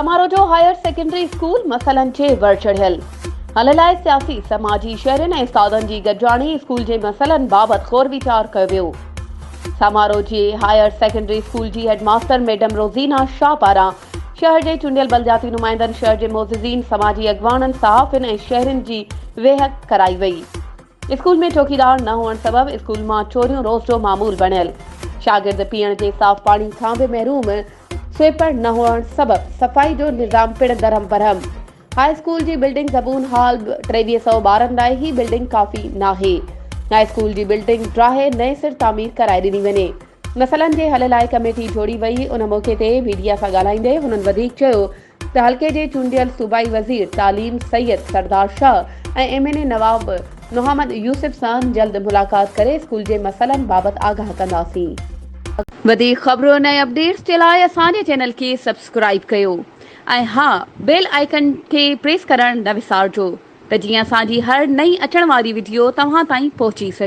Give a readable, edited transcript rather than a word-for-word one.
समारोह जो higher secondary school मसइलनि जे वर चढ़ियल। हल लाइ सियासी समाजी शहरनि ऐं उस्तादनि जी गॾिजाणी स्कूल जे मसइलनि बाबति ग़ौर वीचार कयो वियो। समारोह जे हायर सेकेंडरी स्कूल जी हेडमास्टर मैडम रोज़ीना शाह पारां शहर जे चूंडियल बलदियाती नुमाइंदनि, शहर जे मोज़िज़ीन, समाजी अॻवाननि, सहाफ़ियुनि ऐं शहरियुनि जी वेहक कराई वई। स्कूल में चौकीदार न हुअण सबबि स्कूल मां चोरियूं रोज़ जो मामूल बणियल। शागिर्द पीअण जे साफ़ पाणी खां बि महरूम। स्वीपर न हुअण सबबि सफ़ाई जो निज़ाम पिण दरहम बरहम। हाई स्कूल जी बिल्डिंग ज़बून हाल 2300 ॿारनि लाइ ही बिल्डिंग काफ़ी नाहे। हाई स्कूल जी बिल्डिंग ड्राहे नए सिर तामीर कराए ॾिनी वञे। मसइलनि जे हल लाइ कमेटी जोड़ी वई। उन मौक़े ते मीडिया सां ॻाल्हाईंदे हुननि वधीक चयो त हल्के जे चूंडियल सूबाई वज़ीर तालीम सैयद सरदार शाह ऐं MNA नवाब मोहम्मद यूसुफ सां जल्द मुलाक़ात करे स्कूल जे मसइलनि बाबति आगाह कंदासीं। वधीक ख़बरुनि ऐं अपडेट्स जे लाइ असांजे चैनल खे सब्सक्राइब कयो ऐं हा, बेल आइकन खे प्रेस करणु न विसारिजो त जीअं असांजी हर नई अचण वारी वीडियो तव्हां ताईं पहुची सघे।